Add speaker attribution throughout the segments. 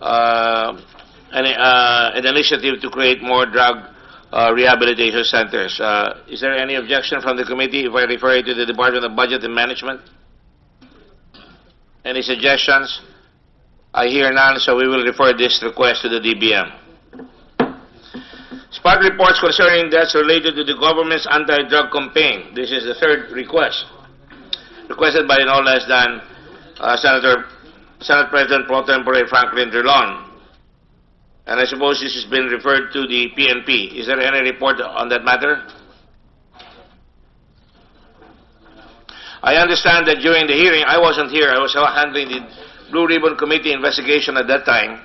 Speaker 1: an initiative to create more drug rehabilitation centers. Is there any objection from the committee if I refer it to the Department of Budget and Management? Any suggestions? I hear none, so we will refer this request to the DBM. Spot reports concerning deaths related to the government's anti-drug campaign. This is the third request, requested by no less than Senate President Pro Tempore Franklin Drilon. And I suppose this has been referred to the PNP. Is there any report on that matter? I understand that during the hearing, I wasn't here. I was handling the Blue Ribbon Committee investigation at that time.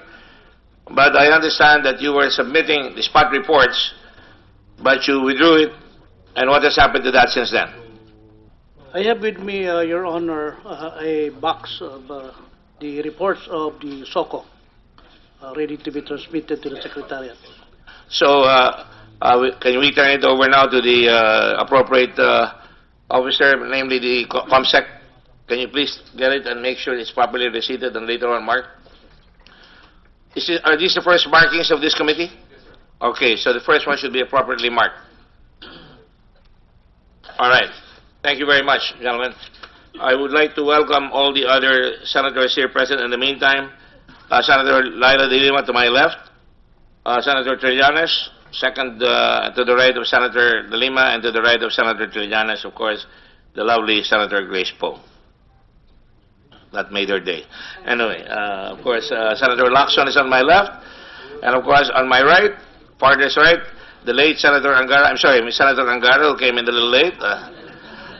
Speaker 1: But I understand that you were submitting the spot reports, but you withdrew it. And what has happened to that since then?
Speaker 2: I have with me, Your Honor, a box of the reports of the SOCO ready to be transmitted to the Secretariat.
Speaker 1: So, can we turn it over now to the appropriate officer, namely the COMSEC? Can you please get it and make sure it's properly receipted and later on marked? Are these the first markings of this committee? Okay, so the first one should be appropriately marked. All right. Thank you very much, gentlemen. I would like to welcome all the other senators here present. In the meantime, Senator Laila de Lima to my left, Senator Trillanes, second to the right of Senator de Lima, and to the right of Senator Trillanes, of course, the lovely Senator Grace Poe. That made her day. Anyway, of course, Senator Lacson is on my left, and of course, on my right, farthest right, the late Senator Angara. I'm sorry, Senator Angara, who came in a little late.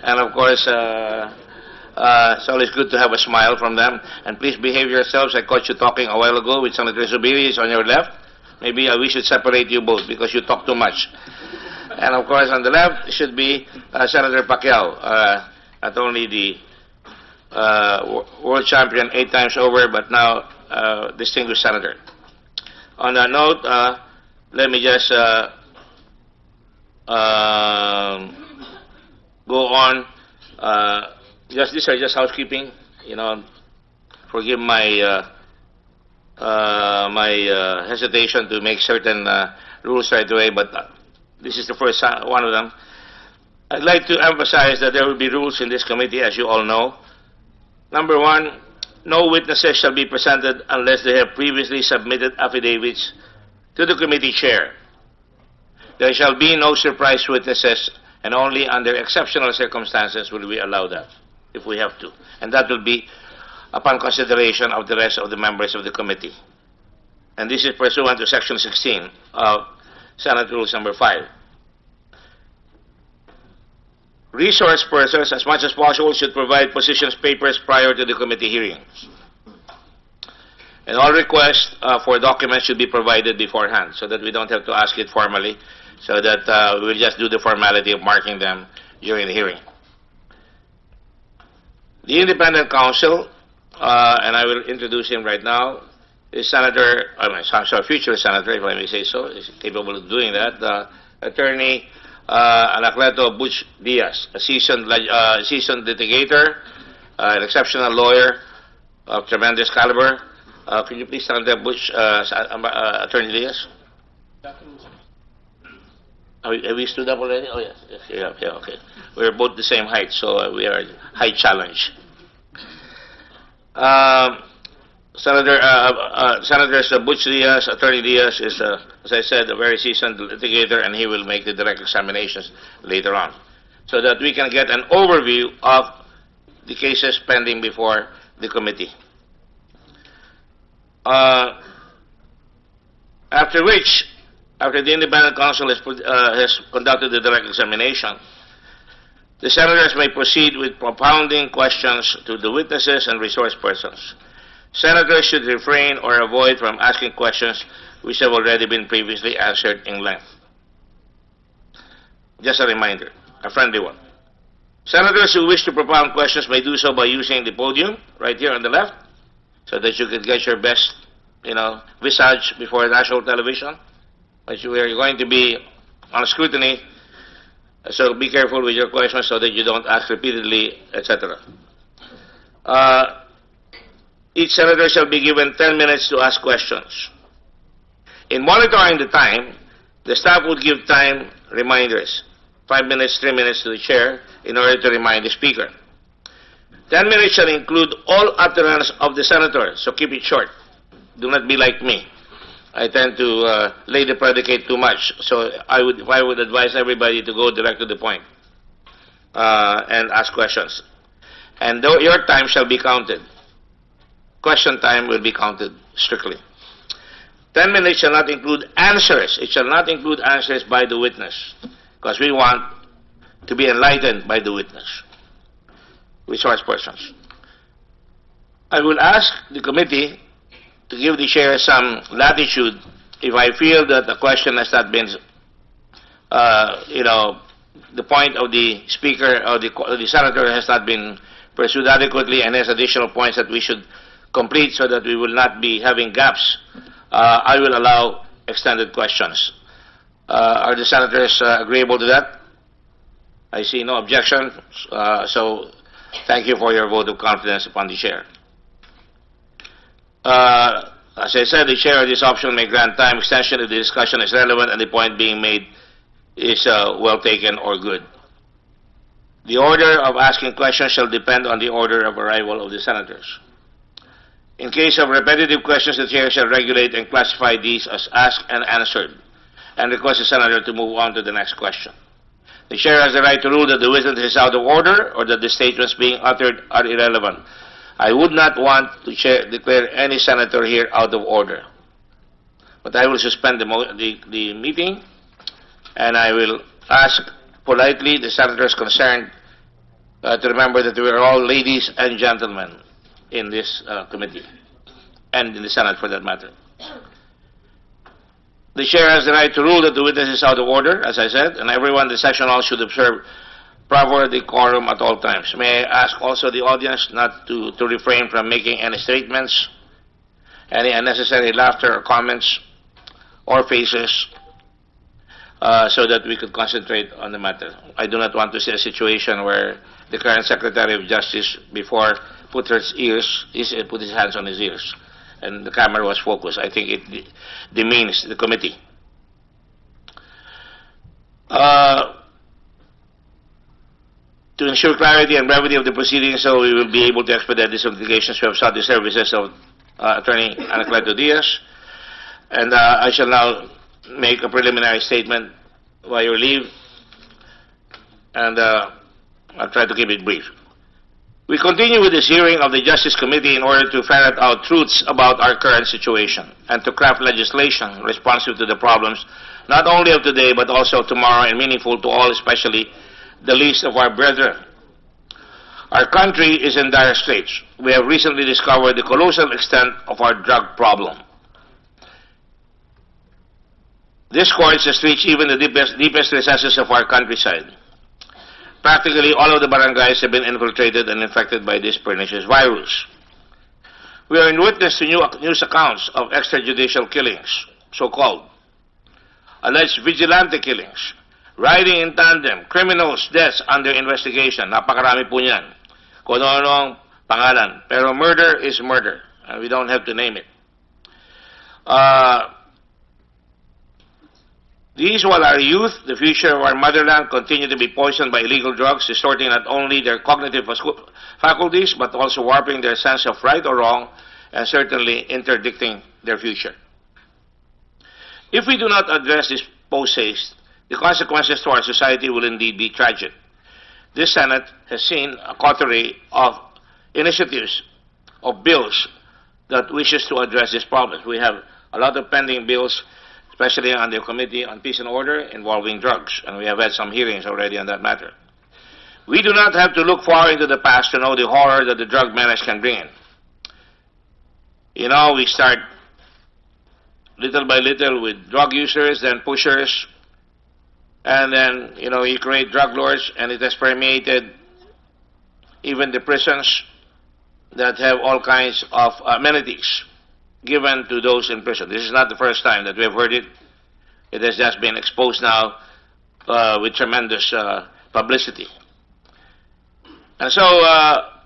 Speaker 1: And of course, it's always good to have a smile from them. And please behave yourselves. I caught you talking a while ago with Senator Zubiri is on your left. Maybe we should separate you both because you talk too much. And of course, on the left should be Senator Pacquiao, not only the world champion 8 times over, but now distinguished senator. On that note, let me just go on. These are just housekeeping. You know, forgive my hesitation to make certain rules right away, but this is the first one of them. I'd like to emphasize that there will be rules in this committee, as you all know. Number one, no witnesses shall be presented unless they have previously submitted affidavits to the committee chair. There shall be no surprise witnesses, and only under exceptional circumstances will we allow that, if we have to. And that will be upon consideration of the rest of the members of the committee. And this is pursuant to Section 16 of Senate Rules Number 5. Resource persons, as much as possible, should provide positions papers prior to the committee hearings. And all requests for documents should be provided beforehand so that we don't have to ask it formally, so that we'll just do the formality of marking them during the hearing. The independent counsel, and I will introduce him right now, is future senator, if I may say so, is capable of doing that, Attorney Anacleto Butch Diaz, a seasoned litigator, an exceptional lawyer of tremendous caliber. Could you please stand there, Butch, Attorney Diaz? Have we stood up already? Oh, yes. Yeah, okay. We're both the same height, so we are height challenge. Senators Butch Diaz, Attorney Diaz is, as I said, a very seasoned litigator, and he will make the direct examinations later on, so that we can get an overview of the cases pending before the committee. After the independent counsel has conducted the direct examination, the senators may proceed with propounding questions to the witnesses and resource persons. Senators should refrain or avoid from asking questions which have already been previously answered in length. Just a reminder, a friendly one. Senators who wish to propound questions may do so by using the podium right here on the left, so that you can get your best, visage before national television. But we are going to be on scrutiny, so be careful with your questions so that you don't ask repeatedly, etc. Each senator shall be given 10 minutes to ask questions. In monitoring the time, the staff would give time reminders, 5 minutes, 3 minutes to the chair, in order to remind the speaker. 10 minutes shall include all utterance of the senator, so keep it short. Do not be like me. I tend to lay the predicate too much, so I would advise everybody to go direct to the point and ask questions. And though your time shall be counted, question time will be counted strictly. 10 minutes shall not include answers. It shall not include answers by the witness, because we want to be enlightened by the witness. Resource persons. I will ask the committee to give the chair some latitude if I feel that the question has not been, the point of the speaker or the senator has not been pursued adequately and has additional points that we should complete so that we will not be having gaps. I will allow extended questions. Are the senators agreeable to that? I see no objection, so thank you for your vote of confidence upon the chair. As I said, the chair of this option may grant time extension if the discussion is relevant and the point being made is well taken or good. The order of asking questions shall depend on the order of arrival of the senators. In case of repetitive questions, the chair shall regulate and classify these as asked and answered, and request the senator to move on to the next question. The chair has the right to rule that the witness is out of order or that the statements being uttered are irrelevant. I would not want to declare any senator here out of order. But I will suspend the meeting, and I will ask politely the senators concerned to remember that we are all ladies and gentlemen in this committee, and in the Senate for that matter. The chair has the right to rule that the witness is out of order, as I said, and everyone in the session hall should observe proper decorum at all times. May I ask also the audience not to refrain from making any statements, any unnecessary laughter or comments or faces, so that we could concentrate on the matter. I do not want to see a situation where the current Secretary of Justice before put his hands on his ears, and the camera was focused. I think it demeans the committee. To ensure clarity and brevity of the proceedings, so we will be able to expedite these obligations, we have sought the services of Attorney Anacleto Diaz, and I shall now make a preliminary statement while you leave, and I'll try to keep it brief. We continue with this hearing of the Justice Committee in order to ferret out truths about our current situation and to craft legislation responsive to the problems not only of today but also of tomorrow and meaningful to all, especially the least of our brethren. Our country is in dire straits. We have recently discovered the colossal extent of our drug problem. This scourge has reached even the deepest recesses of our countryside. Practically all of the barangays have been infiltrated and infected by this pernicious virus. We are in witness to news accounts of extrajudicial killings, so-called, alleged vigilante killings, riding in tandem, criminals' deaths under investigation. Napakarami po niyan. Kung ano ang pangalan. Pero murder is murder, and we don't have to name it. These, while our youth, the future of our motherland, continue to be poisoned by illegal drugs, distorting not only their cognitive faculties, but also warping their sense of right or wrong, and certainly interdicting their future. If we do not address this post-haste, the consequences to our society will indeed be tragic. This Senate has seen a coterie of initiatives, of bills, that wishes to address this problem. We have a lot of pending bills, especially on the Committee on Peace and Order involving drugs, and we have had some hearings already on that matter. We do not have to look far into the past to know the horror that the drug menace can bring in. You know, we start little by little with drug users, then pushers, and then, you know, you create drug lords, and it has permeated even the prisons that have all kinds of amenities given to those in prison. This is not the first time that we have heard it. It has just been exposed now with tremendous publicity. And so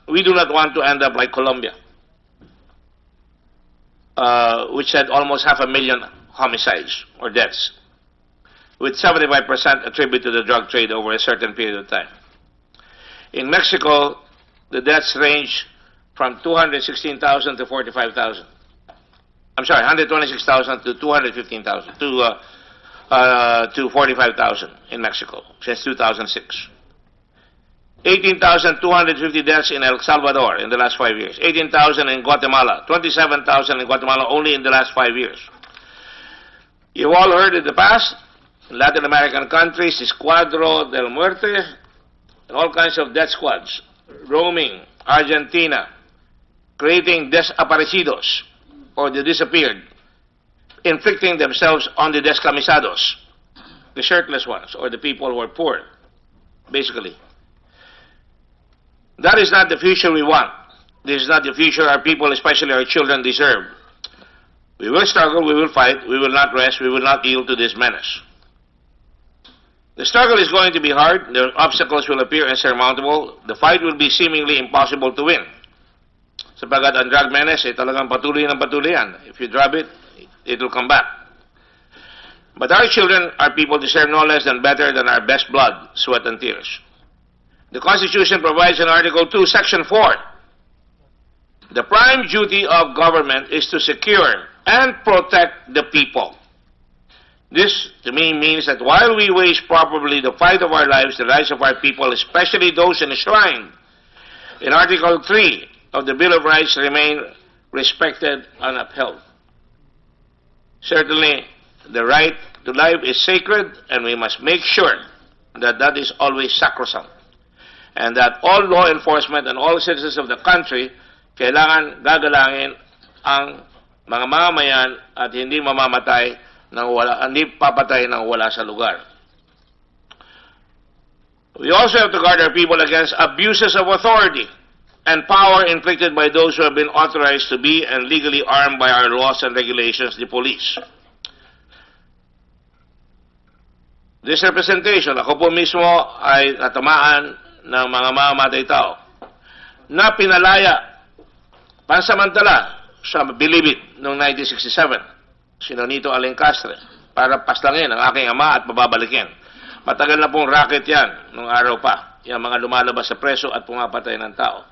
Speaker 1: we do not want to end up like Colombia. which had almost 500,000 homicides or deaths, with 75% attributed to the drug trade over a certain period of time. In Mexico, the deaths range from 216,000 to 45,000. I'm sorry, 126,000 to 215,000 to 45,000 in Mexico since 2006. 18,250 deaths in El Salvador in the last 5 years. 18,000 in Guatemala. 27,000 in Guatemala only in the last 5 years. You've all heard in the past, in Latin American countries, Escuadro del Muerte, and all kinds of death squads, roaming Argentina, creating desaparecidos, or the disappeared, inflicting themselves on the descamisados, the shirtless ones, or the people who are poor, basically. That is not the future we want. This is not the future our people, especially our children, deserve. We will struggle, we will fight, we will not rest, we will not yield to this menace. The struggle is going to be hard, the obstacles will appear insurmountable, the fight will be seemingly impossible to win. Sapagat ang drug menace, talagang patuloy ng patuloy yan. If you drop it, it will come back. But our children, our people deserve no less than better than our best blood, sweat, and tears. The Constitution provides in Article 2, Section 4, the prime duty of government is to secure and protect the people. This, to me, means that while we wage properly the fight of our lives, the lives of our people, especially those enshrined in Article 3 of the Bill of Rights, remain respected and upheld. Certainly, the right to life is sacred, and we must make sure that that is always sacrosanct. And that all law enforcement and all citizens of the country kailangan gagalangin ang mga mamamayan at hindi mamamatay nang wala, hindi papatay nang wala sa lugar. We also have to guard our people against abuses of authority and power inflicted by those who have been authorized to be and legally armed by our laws and regulations, the police. This representation, ako po mismo ay natamaan ng mga mamamatay tao na pinalaya pansamantala sa Bilibid noong 1967, sino Nito Alencastre, para paslangin ang aking ama at mababalikin. Matagal na pong racket yan nung araw pa, yung mga lumalabas sa preso at pumapatay ng tao.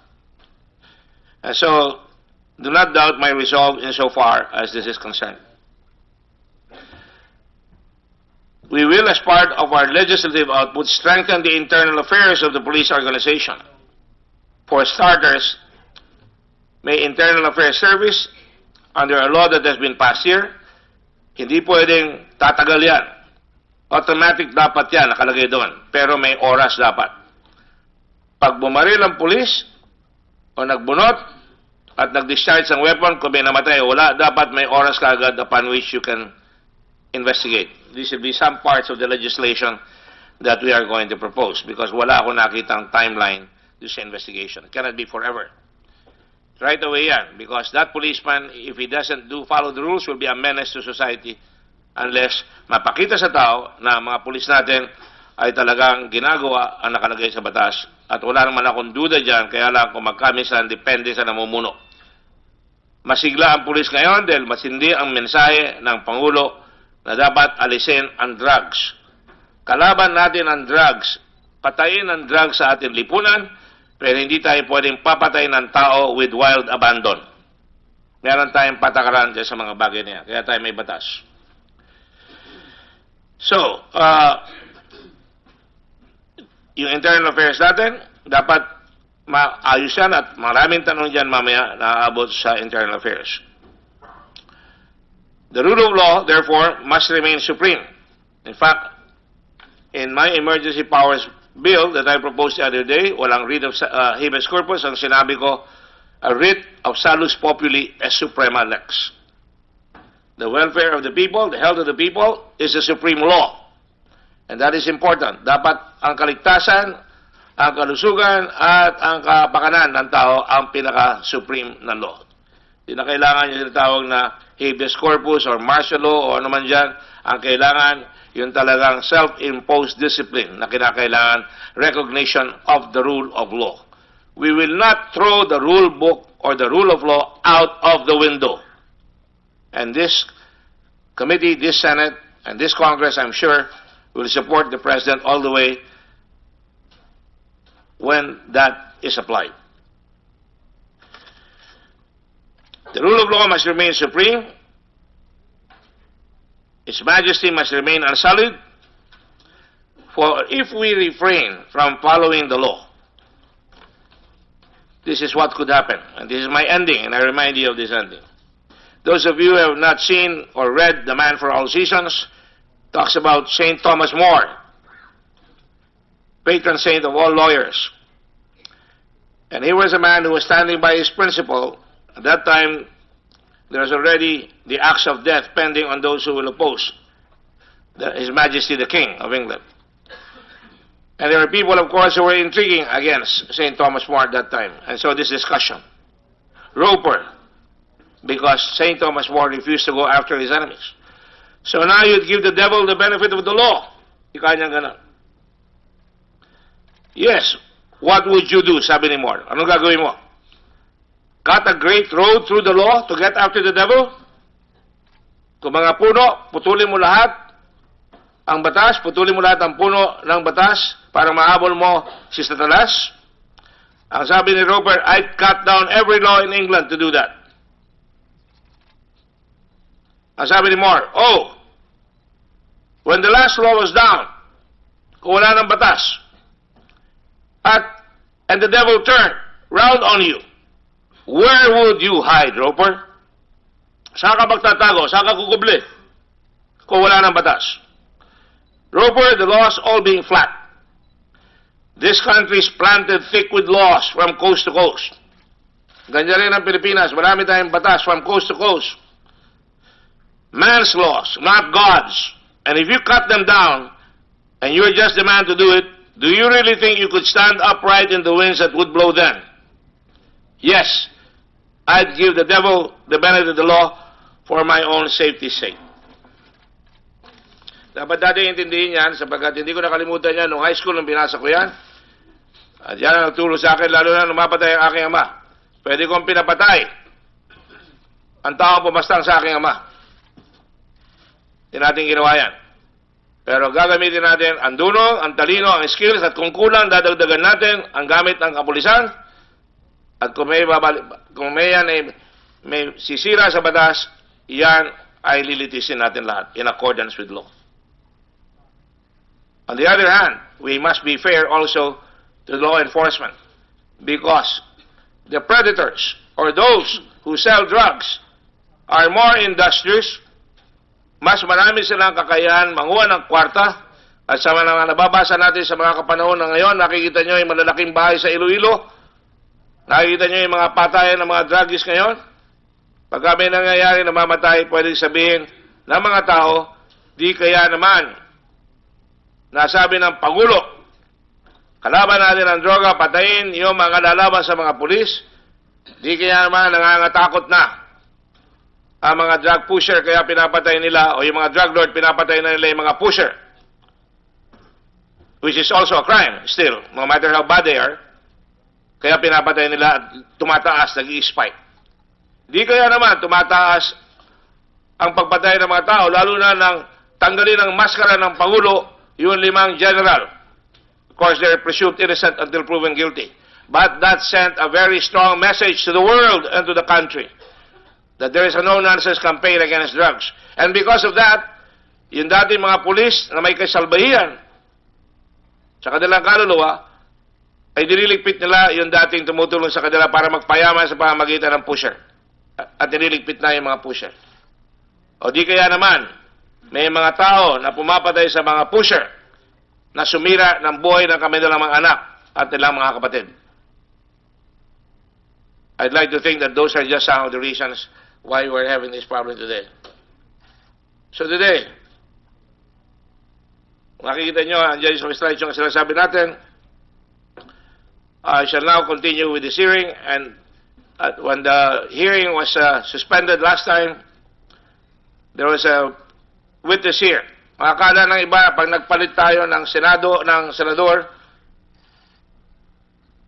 Speaker 1: And so, do not doubt my resolve insofar as this is concerned. We will, as part of our legislative output, strengthen the internal affairs of the police organization. For starters, may Internal Affairs Service, under a law that has been passed here, hindi pwedeng tatagal yan. Automatic dapat yan, nakalagay doon. Pero may oras dapat. Pag bumaril ang pulis, o nagbunot, at nag-discharge ang weapon, kung may namatay o wala, dapat may oras kaagad upon which you can investigate. This will be some parts of the legislation that we are going to propose because wala akong nakitang timeline to sa investigation. It cannot be forever. Right away yan, because that policeman, if he doesn't follow the rules, will be a menace to society unless mapakita sa tao na mga pulis natin ay talagang ginagawa ang nakalagay sa batas. At wala naman akong duda dyan, kaya lang kung magkamisan, depende sa namumuno. Masigla ang pulis ngayon dahil masindi ang mensahe ng Pangulo na dapat alisin ang drugs. Kalaban natin ang drugs. Patayin ang drugs sa ating lipunan, pero hindi tayo pwedeng papatay ng tao with wild abandon. Meron tayong patakaran dyan sa mga bagay niya, kaya tayo may batas. So, yung internal affairs natin, dapat maayos yan at maraming tanong dyan mamaya na aabot sa internal affairs. The rule of law, therefore, must remain supreme. In fact, in my emergency powers bill that I proposed the other day, walang writ of habeas corpus, ang sinabi ko, a writ of salus populi es suprema lex. The welfare of the people, the health of the people, is the supreme law. And that is important. Dapat ang kaligtasan, ang kalusugan, at ang kapakanan ng tao ang pinaka-supreme na law. Hindi na kailangan yung tinatawag na habeas corpus or martial law o ano man dyan. Ang kailangan yung talagang self-imposed discipline na kinakailangan recognition of the rule of law. We will not throw the rule book or the rule of law out of the window. And this committee, this Senate, and this Congress, I'm sure, will support the President all the way when that is applied. The rule of law must remain supreme. Its majesty must remain unsullied. For if we refrain from following the law, this is what could happen. And this is my ending, and I remind you of this ending. Those of you who have not seen or read The Man for All Seasons talks about St. Thomas More, patron saint of all lawyers. And he was a man who was standing by his principle. At that time, there was already the axe of death pending on those who will oppose His Majesty the King of England. And there were people, of course, who were intriguing against St. Thomas More at that time. And so this discussion. Roper, because St. Thomas More refused to go after his enemies. So now you'd give the devil the benefit of the law. Ika niyang ganun. Yes, what would you do, sabi ni More? Anong gagawin mo? Cut a great road through the law to get after the devil? Kung mga puno, putulin mo lahat ang batas, putulin mo lahat ang puno ng batas para mahabol mo si Satanas? Ang sabi ni Roper, I'd cut down every law in England to do that. Ang sabi ni More, oh, when the last law was down, kung wala ng batas, and the devil turned round on you, where would you hide, Roper? Saan ka magtatago? Saan ka kukubli? Kung wala ng batas. Roper, the laws all being flat. This country is planted thick with laws from coast to coast. Ganyan rin ang Pilipinas. Marami tayong batas from coast to coast. Man's laws, not God's. And if you cut them down, and you're just the man to do it, do you really think you could stand upright in the winds that would blow then? Yes, I'd give the devil the benefit of the law for my own safety's sake. Dapat dati intindihin yan, sapagkat hindi ko nakalimutan yan. Noong high school, nung binasa ko yan, at yan ang nagturo sa akin, lalo na nung mapatay ang aking ama. Pwede kong pinapatay ang taong pumastang sa aking ama. Hindi natin ginawa yan. Pero gagamitin natin ang dunong, ang talino, ang skills, at kung kulang, dadagdagan natin ang gamit ng kapulisan. At kung may yan ay may sisira sa batas, yan ay lilitisin natin lahat in accordance with law. On the other hand, we must be fair also to law enforcement, because the predators or those who sell drugs are more industrious. Mas marami silang kakayahan manguha ng kwarta, at sa mga nababasa natin sa mga kapanahon na ngayon, nakikita nyo yung malalaking bahay sa Iloilo, nakikita nyo yung mga patayan ng mga druggies ngayon. Pagka may nangyayari na mamatay, pwede sabihin ng mga tao, di kaya naman nasabi ng Pangulo, kalaban natin ang droga, patayin yung mga lalaban sa mga pulis, di kaya naman nangangatakot na ang mga drug pusher, kaya pinapatay nila, o yung mga drug lord, pinapatay na nila yung mga pusher. Which is also a crime, still, no matter how bad they are. Kaya pinapatay nila at tumataas, nag-i-spike. Di kaya naman tumataas ang pagpatay ng mga tao, lalo na nang tanggalin ang maskara ng Pangulo, yung 5 general. Of course, they're presumed innocent until proven guilty. But that sent a very strong message to the world and to the country that there is a no-nonsense campaign against drugs. And because of that, yung dating mga pulis na may kasalbahian sa kanilang kaluluwa, ay diniligpit nila yung dating tumutulong sa kanila para magpayaman sa pamamagitan ng pusher. At diniligpit na yung mga pusher. O di kaya naman, may mga tao na pumapatay sa mga pusher na sumira ng buhay ng kanilang mga anak at nilang mga kapatid. I'd like to think that those are just some of the reasons why we're having this problem today. So today, makikita nyo, andyan sa slide yung sinasabi natin, I shall now continue with this hearing, and when the hearing was suspended last time, there was a witness here. Makakala ng iba, pag nagpalit tayo ng senador,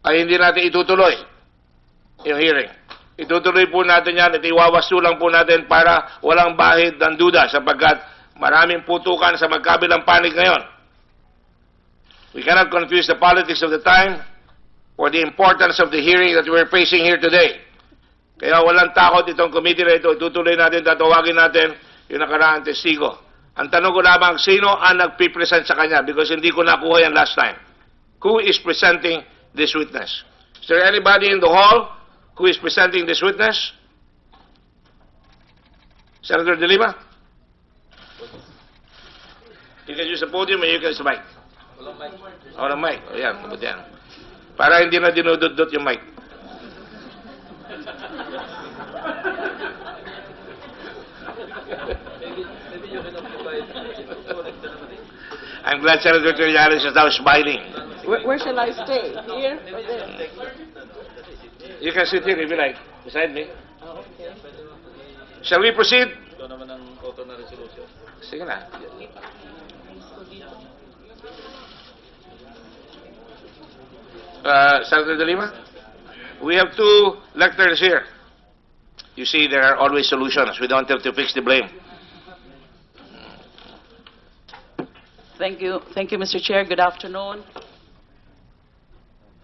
Speaker 1: ay hindi natin itutuloy yung hearing. Itutuloy po natin yan at iwawasto lang po natin para walang bahid ng duda sapagkat maraming putukan sa magkabilang panig ngayon. We cannot confuse the politics of the time or the importance of the hearing that we're facing here today. Kaya walang takot itong committee na ito. Itutuloy natin, tatawagin natin yung nakaraang testigo. Ang tanong ko lamang, sino ang nagpipresent sa kanya? Because hindi ko nakuha yan last time. Who is presenting this witness? Is there anybody in the hall who is presenting this witness? Senator De Lima? You can use the podium and you can use the mic. Walang mic. O yan, mabuti yan. Para hindi na dinudot-dot yung mic. I'm glad Senator Trillanes is now smiling.
Speaker 3: Where shall I stay? Here or there?
Speaker 1: You can sit here if you like, beside me. Shall we proceed?
Speaker 4: Ito naman ang auto na resolution.
Speaker 1: Sige na. Senator De Lima, we have two lectors here. You see, there are always solutions. We don't have to fix the blame.
Speaker 3: Thank you, Mr. Chair. Good afternoon.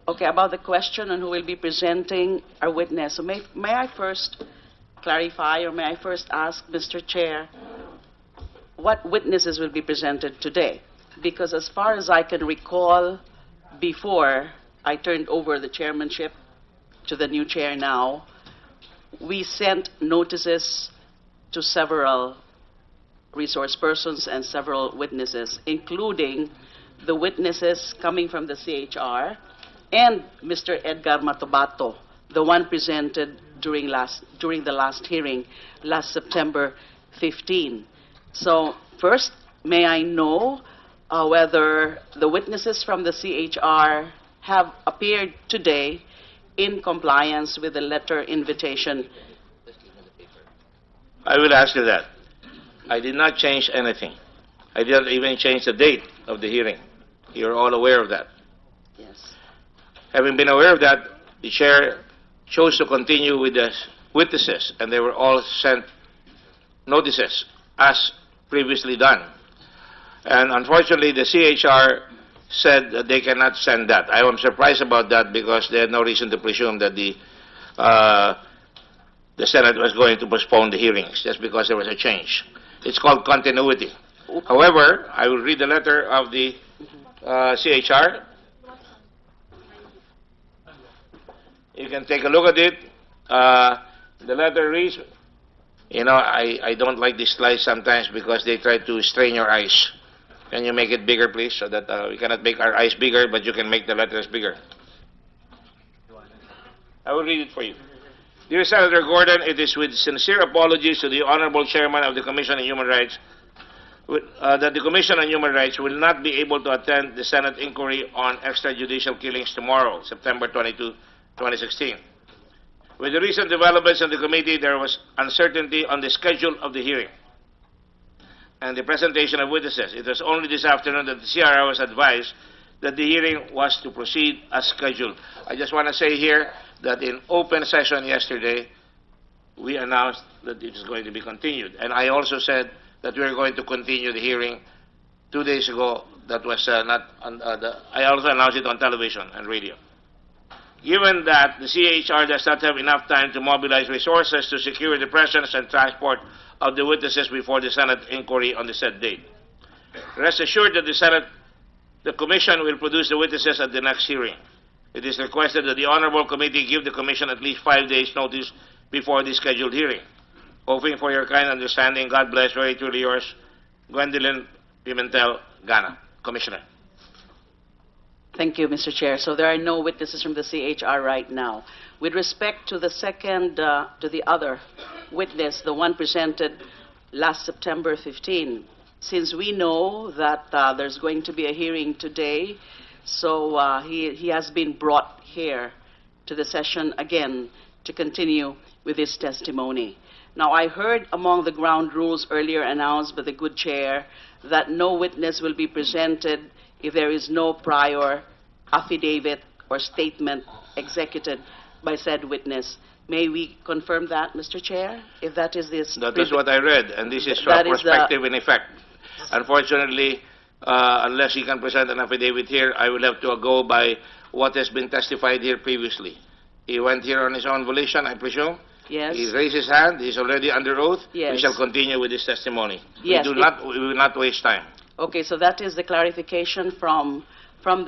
Speaker 3: Okay, about the question on who will be presenting our witness. So may I first clarify, or may I first ask, Mr. Chair, what witnesses will be presented today? Because as far as I can recall, before I turned over the chairmanship to the new chair now, we sent notices to several resource persons and several witnesses, including the witnesses coming from the CHR and Mr. Edgar Matobato, the one presented during the last hearing, last September 15. So first, may I know whether the witnesses from the CHR have appeared today in compliance with the letter invitation?
Speaker 1: I will ask you that. I did not change anything. I didn't even change the date of the hearing. You're all aware of that.
Speaker 3: Yes.
Speaker 1: Having been aware of that, the chair chose to continue with the witnesses, and they were all sent notices as previously done. And unfortunately, the CHR said that they cannot send that. I am surprised about that because they had no reason to presume that the Senate was going to postpone the hearings just because there was a change. It's called continuity. However, I will read the letter of the CHR. You can take a look at it. The letter reads, you know, I don't like these slides sometimes because they try to strain your eyes. Can you make it bigger, please, so that we cannot make our eyes bigger, but you can make the letters bigger? I will read it for you. Dear Senator Gordon, it is with sincere apologies to the Honorable Chairman of the Commission on Human Rights that the Commission on Human Rights will not be able to attend the Senate inquiry on extrajudicial killings tomorrow, September 22, 2016. With the recent developments in the committee, there was uncertainty on the schedule of the hearing and the presentation of witnesses. It was only this afternoon that the CRR was advised that the hearing was to proceed as scheduled. I just want to say here that in open session yesterday, we announced that it is going to be continued. And I also said that we are going to continue the hearing 2 days ago. That was not on I also announced it on television and radio. Given that the CHR does not have enough time to mobilize resources to secure the presence and transport of the witnesses before the Senate inquiry on the said date, rest assured that the Commission will produce the witnesses at the next hearing. It is requested that the Honorable Committee give the Commission at least 5 days' notice before the scheduled hearing. Hoping for your kind understanding, God bless. Very truly yours, Gwendolyn Pimentel, Ghana. Commissioner.
Speaker 3: Thank you, Mr. Chair. So there are no witnesses from the CHR right now. With respect to the other witness, the one presented last September 15, since we know that there's going to be a hearing today, so he has been brought here to the session again to continue with his testimony. Now, I heard among the ground rules earlier announced by the good chair that no witness will be presented if there is no prior affidavit or statement executed by said witness. May we confirm that, Mr. Chair? If that is this...
Speaker 1: That is what I read, and this is
Speaker 3: That is the-
Speaker 1: prospective in effect. Unfortunately, unless he can present an affidavit here, I will have to go by what has been testified here previously. He went here on his own volition, I presume.
Speaker 3: Yes.
Speaker 1: He raised his hand. He's already under oath.
Speaker 3: Yes.
Speaker 1: We shall continue with his testimony.
Speaker 3: Yes,
Speaker 1: We will not waste time.
Speaker 3: Okay, so that is the clarification from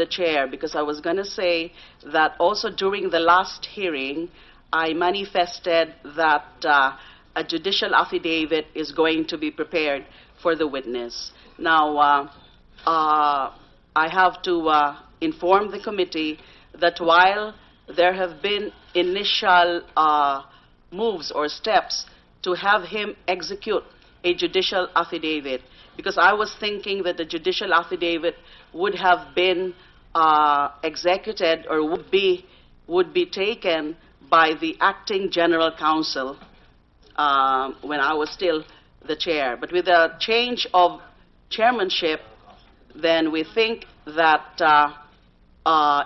Speaker 3: the chair, because I was going to say that also during the last hearing, I manifested that a judicial affidavit is going to be prepared for the witness. Now, I have to inform the committee that while there have been initial moves or steps to have him execute a judicial affidavit, because I was thinking that the judicial affidavit would have been executed or would be taken by the acting general counsel when I was still the chair. But with the change of chairmanship, then we think that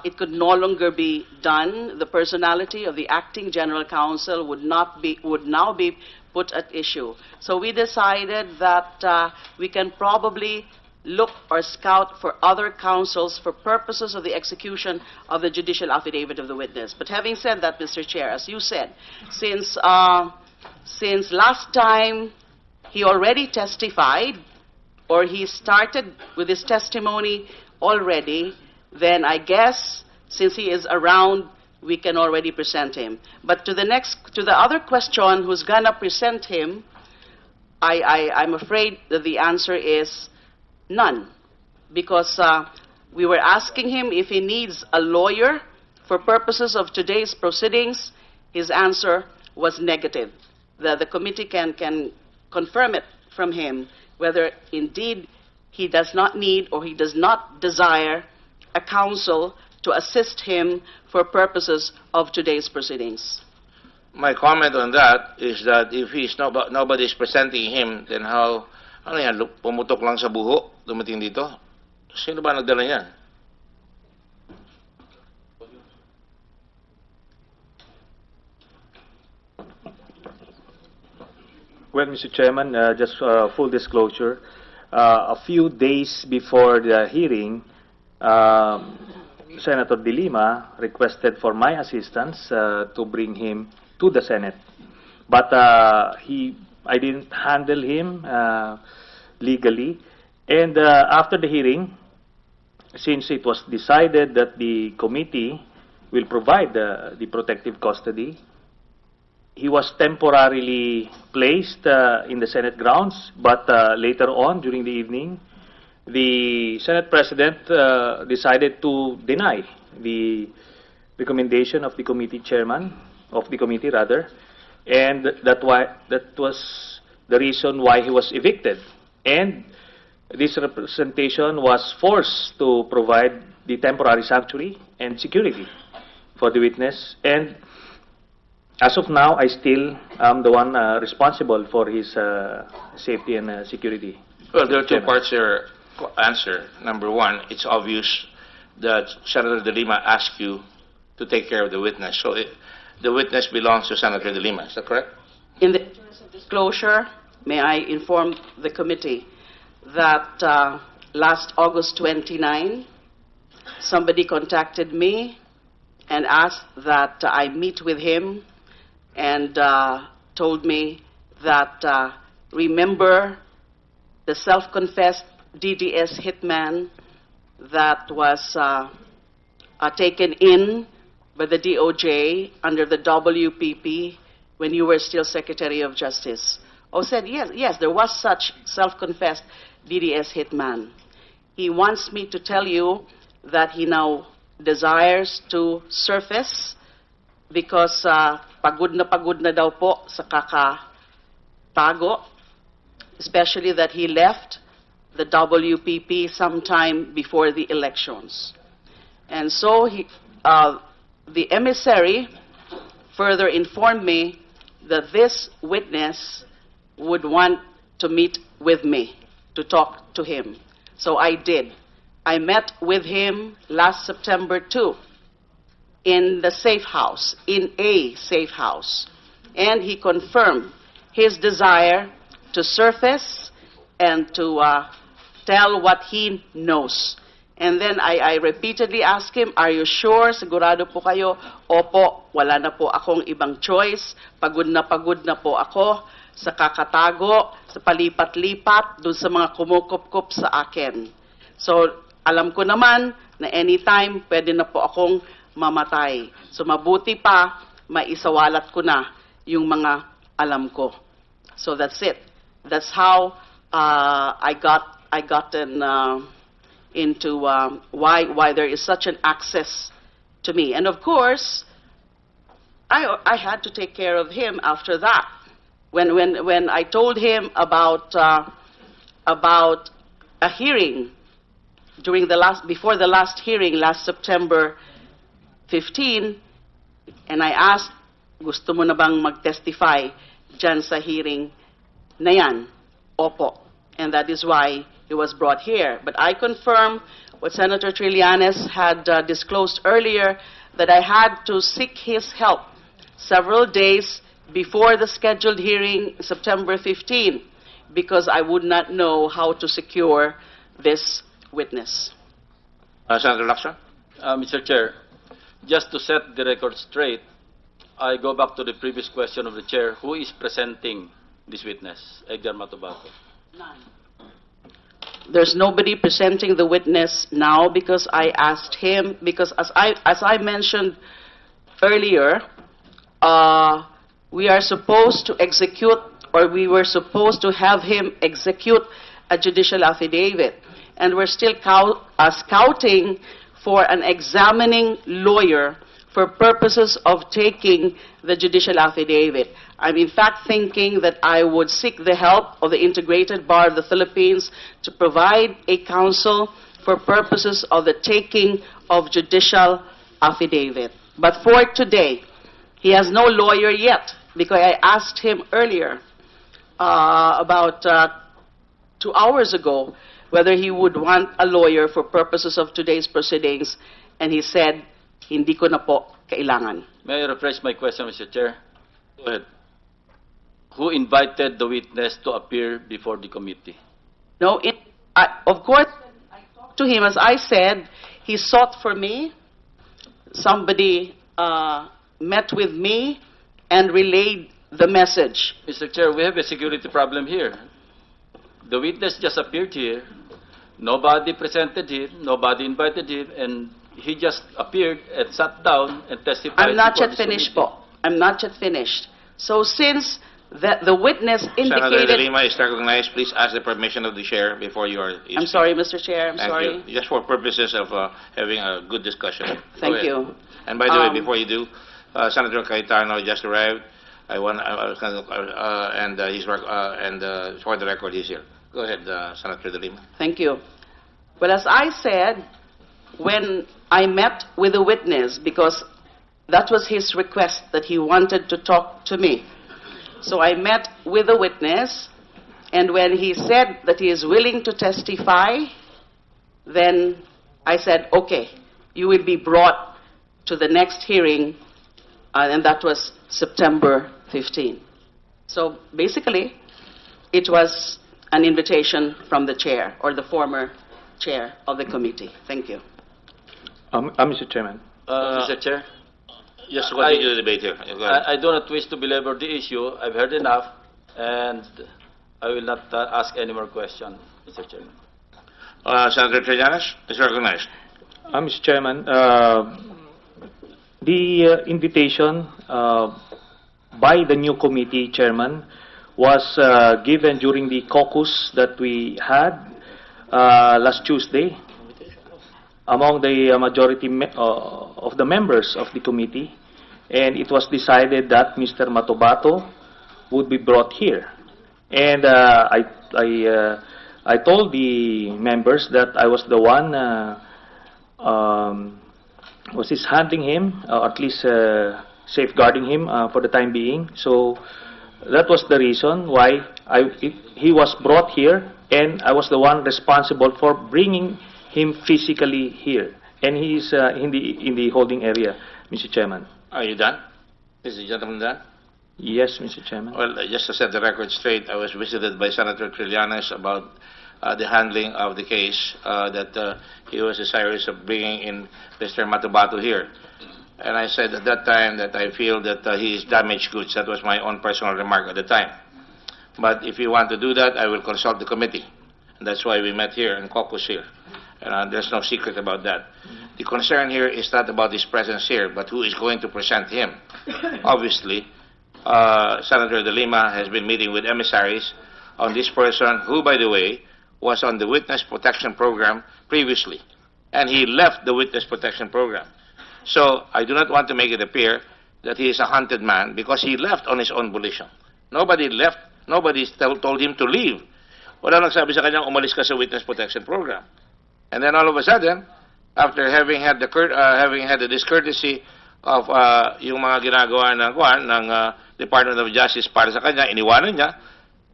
Speaker 3: it could no longer be done. The personality of the acting general counsel would now be put at issue. So we decided that we can probably look or scout for other counsels for purposes of the execution of the judicial affidavit of the witness. But having said that, Mr. Chair, as you said, since last time he already testified, or he started with his testimony already, then I guess since he is around, we can already present him. But to the other question, who's gonna present him, I'm afraid that the answer is none, because we were asking him if he needs a lawyer for purposes of today's proceedings. His answer was negative. The committee can confirm it from him, whether indeed he does not need or he does not desire a counsel to assist him for purposes of today's proceedings.
Speaker 1: My comment on that is that if nobody is presenting him, then how, ano yan, pumutok lang sa buho, dumating dito? Sino ba nagdala niyan?
Speaker 4: Well, Mr. Chairman, just full disclosure, a few days before the hearing, Senator De Lima requested for my assistance to bring him to the Senate. But I didn't handle him legally. And after the hearing, since it was decided that the committee will provide the protective custody, he was temporarily placed in the Senate grounds, but later on during the evening, the Senate President decided to deny the recommendation of the committee chairman, and that was the reason why he was evicted. And this representation was forced to provide the temporary sanctuary and security for the witness. And as of now, I still am the one responsible for his safety and security.
Speaker 1: Well, there are two parts to your answer. Number one, it's obvious that Senator De Lima asked you to take care of the witness. So the witness belongs to Senator De Lima. Is that correct?
Speaker 3: In the interest of disclosure, may I inform the committee that last August 29, somebody contacted me and asked that I meet with him, and told me that remember the self-confessed DDS hitman that was taken in by the DOJ under the WPP when you were still Secretary of Justice. Oh, said yes, there was such self-confessed DDS hitman. He wants me to tell you that he now desires to surface because pagod na daw po sa kakatago, especially that he left the WPP sometime before the elections. And so the emissary further informed me that this witness would want to meet with me, to talk to him. So I did. I met with him last September 2 in the safe house, in a safe house. And he confirmed his desire to surface and to tell what he knows. And then I repeatedly asked him, are you sure? Sigurado po kayo? Opo, wala na po akong ibang choice. Pagod na po ako sa kakatago, sa palipat-lipat, dun sa mga kumukup-kup sa akin. So, alam ko naman na anytime pwede na po akong mamatay. So, mabuti pa, maisawalat ko na yung mga alam ko. So, that's it. That's how I got into why there is such an access to me. And of course, I had to take care of him after that. When I told him about a hearing before the last hearing last September 15, and I asked, gusto mo na bang mag-testify dyan sa hearing na yan? Opo. And that is why he was brought here. But I confirm what Senator Trillanes had disclosed earlier, that I had to seek his help several days before the scheduled hearing September 15, because I would not know how to secure this witness.
Speaker 1: Senator Lacson?
Speaker 5: Mr. Chair, just to set the record straight, I go back to the previous question of the Chair. Who is presenting this witness, Edgar Matobato?
Speaker 3: None. There's nobody presenting the witness now, because I asked him, because as I mentioned earlier, we are supposed to execute, or we were supposed to have him execute a judicial affidavit. And we're still scouting for an examining lawyer for purposes of taking the judicial affidavit. I'm in fact thinking that I would seek the help of the Integrated Bar of the Philippines to provide a counsel for purposes of the taking of judicial affidavit. But for today, he has no lawyer yet, because I asked him earlier, about 2 hours ago, whether he would want a lawyer for purposes of today's proceedings, and he said, hindi ko na po kailangan.
Speaker 5: May I rephrase my question, Mr. Chair?
Speaker 1: Go ahead.
Speaker 5: Who invited the witness to appear before the committee?
Speaker 3: No, of course, I talked to him, as I said, he sought for me. Somebody met with me and relayed the message.
Speaker 5: Mr. Chair, we have a security problem here. The witness just appeared here. Nobody presented him, nobody invited him, and he just appeared and sat down and testified.
Speaker 3: I'm not
Speaker 5: before
Speaker 3: yet
Speaker 5: this
Speaker 3: finished
Speaker 5: committee.
Speaker 3: po. I'm not yet finished. So since the witness
Speaker 1: Senator De
Speaker 3: indicated...
Speaker 1: Lima is recognized. Please ask the permission of the chair before you are...
Speaker 3: I'm sorry, Mr. Chair, I'm
Speaker 1: Thank
Speaker 3: sorry.
Speaker 1: you. Just for purposes of having a good discussion. Go
Speaker 3: Thank
Speaker 1: ahead.
Speaker 3: you.
Speaker 1: And by the way,
Speaker 3: Um,
Speaker 1: before you do, Senator Cayetano just arrived. For the record, he's here. Go ahead, Senator De Lima.
Speaker 3: Thank you. Well, as I said, when I met with the witness, because that was his request, that he wanted to talk to me. So I met with the witness, and when he said that he is willing to testify, then I said, okay, you will be brought to the next hearing, and that was September 15. So basically, it was an invitation from the chair, or the former chair of the committee. Thank you.
Speaker 4: Mr. Chairman.
Speaker 5: Mr. Chair,
Speaker 1: Just continue the debate here. Go ahead.
Speaker 5: I do not wish to belabor the issue. I've heard enough, and I will not ask any more questions, Mr. Chairman.
Speaker 1: Senator Trillanes is recognized.
Speaker 4: Mr. Chairman, the invitation by the new committee chairman was given during the caucus that we had last Tuesday among the majority of the members of the committee, and it was decided that Mr. Matobato would be brought here. And I told the members that I was the one was handling him, at least safeguarding him for the time being. So that was the reason why he was brought here, and I was the one responsible for bringing him physically here, and he is in the holding area. Mr. Chairman.
Speaker 1: Are you done? Is the gentleman done?
Speaker 4: Yes, Mr. Chairman.
Speaker 1: Well, just to set the record straight, I was visited by Senator Trillanes about the handling of the case, that he was desirous of bringing in Mr. Matubato here. And I said at that time that I feel that he is damaged goods. That was my own personal remark at the time. But if you want to do that, I will consult the committee. And that's why we met here and caucus here. And there's no secret about that. The concern here is not about his presence here, but who is going to present him. Obviously, Senator De Lima has been meeting with emissaries on this person who, by the way, was on the Witness Protection Program previously. And he left the Witness Protection Program. So I do not want to make it appear that he is a hunted man because he left on his own volition. Nobody left, nobody told him to leave. Wala nagsabi sa kanya, umalis ka sa Witness Protection Program. And then all of a sudden, after having had the discourtesy of yung mga ginagawa ng Department of Justice para sa kanya, iniwanan niya,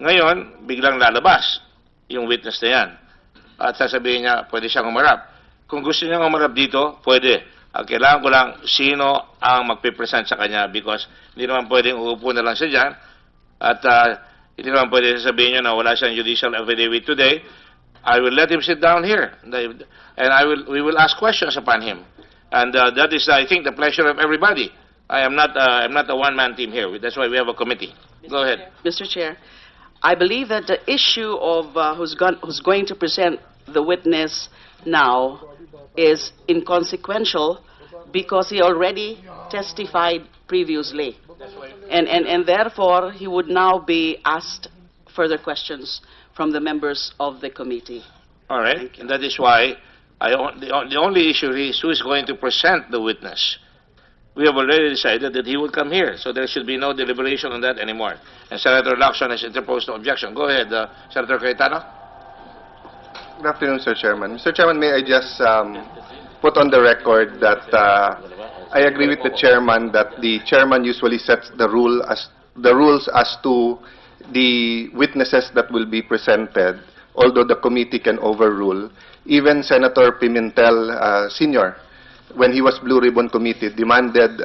Speaker 1: ngayon, biglang lalabas yung witness na yan. At sasabihin niya, pwede siyang umarap. Kung gusto niya umarap dito, pwede. Kailangan ko lang sino ang magpipresent sa kanya because hindi naman pwedeng uupo na lang siya dyan at hindi naman pwede sabihin niya na wala siyang judicial affidavit today. I will let him sit down here and we will ask questions upon him. And that is, I think, the pleasure of everybody. I'm not a one-man team here. That's why we have a committee. Go ahead.
Speaker 3: Mr. Chair, I believe that the issue of who's going to present the witness now is inconsequential because he already testified previously. And therefore, he would now be asked further questions from the members of the committee.
Speaker 1: All right. And that is why the only issue is who is going to present the witness. We have already decided that he will come here, so there should be no deliberation on that anymore. And Senator Lacson has interposed no objection. Go ahead, Senator Cayetano.
Speaker 6: Good afternoon, Mr. Chairman. Mr. Chairman, may I just put on the record that I agree with the chairman that the chairman usually sets the rules as to the witnesses that will be presented, although the committee can overrule. Even Senator Pimentel Sr., when he was Blue Ribbon Committee, demanded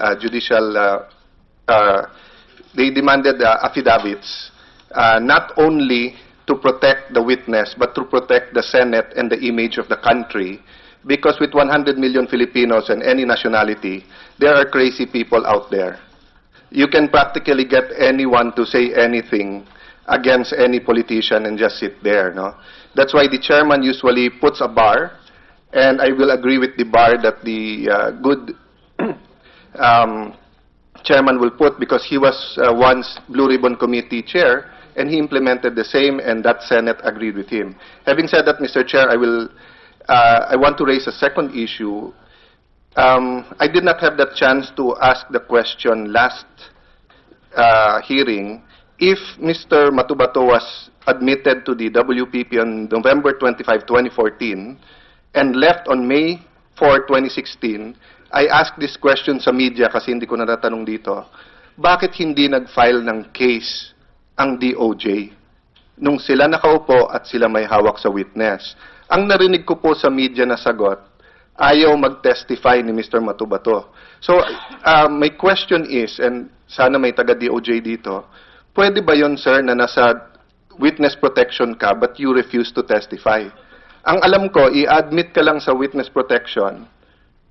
Speaker 6: they demanded affidavits, not only to protect the witness, but to protect the Senate and the image of the country. Because with 100 million Filipinos and any nationality, there are crazy people out there. You can practically get anyone to say anything against any politician and just sit there. No? That's why the chairman usually puts a bar, and I will agree with the bar that the good chairman will put, because he was once Blue Ribbon Committee chair, and he implemented the same, and that Senate agreed with him. Having said that, Mr. Chair, I want to raise a second issue. I did not have that chance to ask the question last hearing. If Mr. Matubato was admitted to the WPP on November 25, 2014, and left on May 4, 2016, I asked this question sa media kasi hindi ko natatanong dito. Bakit hindi nag-file ng case ang DOJ nung sila nakaupo at sila may hawak sa witness? Ang narinig ko po sa media na sagot, ayaw mag-testify ni Mr. Matubato. So, my question is, and sana may taga-DOJ dito, pwede ba yon, sir, na nasa witness protection ka but you refuse to testify? Ang alam ko, i-admit ka lang sa witness protection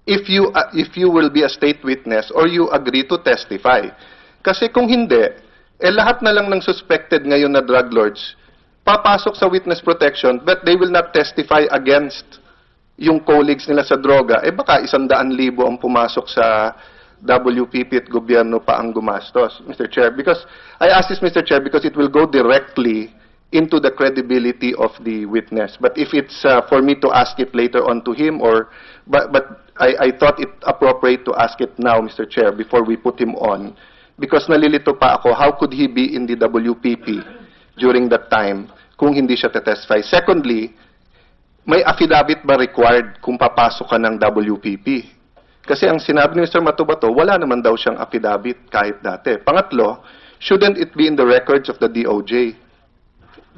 Speaker 6: if you will be a state witness or you agree to testify. Kasi kung hindi, lahat na lang ng suspected ngayon na drug lords papasok sa witness protection but they will not testify against yung colleagues nila sa droga. Baka 100,000 ang pumasok sa WPP at gobyerno pa ang gumastos, Mr. Chair. Because I ask this, Mr. Chair, because it will go directly into the credibility of the witness. But if it's for me to ask it later on to him, but I thought it appropriate to ask it now, Mr. Chair, before we put him on. Because nalilito pa ako, how could he be in the WPP during that time kung hindi siya testify? Secondly, may affidavit ba required kung papasok ka ng WPP? Kasi ang sinabi ni Mr. Matubato, wala naman daw siyang affidavit kahit dati. Pangatlo, shouldn't it be in the records of the DOJ?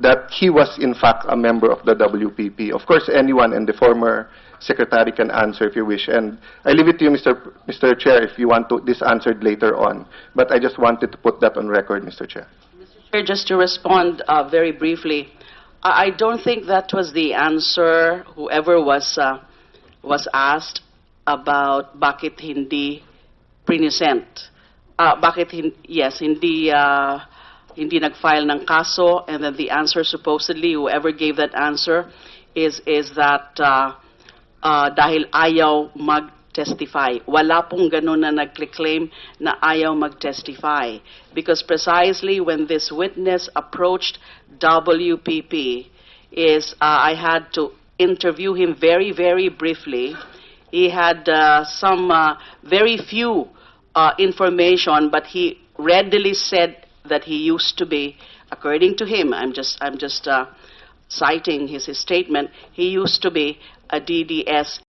Speaker 6: that he was in fact a member of the WPP. Of course, anyone and the former secretary can answer if you wish. And I leave it to you, Mr. Chair, if you want this answered later on. But I just wanted to put that on record, Mr. Chair.
Speaker 3: Chair, just to respond very briefly, I don't think that was the answer. Whoever was asked about bakit hindi present, hindi nag-file ng kaso, and then the answer supposedly, whoever gave that answer, is that dahil ayaw mag-testify. Wala pong ganun na nag-claim na ayaw mag-testify. Because precisely when this witness approached WPP, I had to interview him very, very briefly. He had some very few information, but he readily said that he used to be, according to him, I'm just citing his statement, he used to be a DDS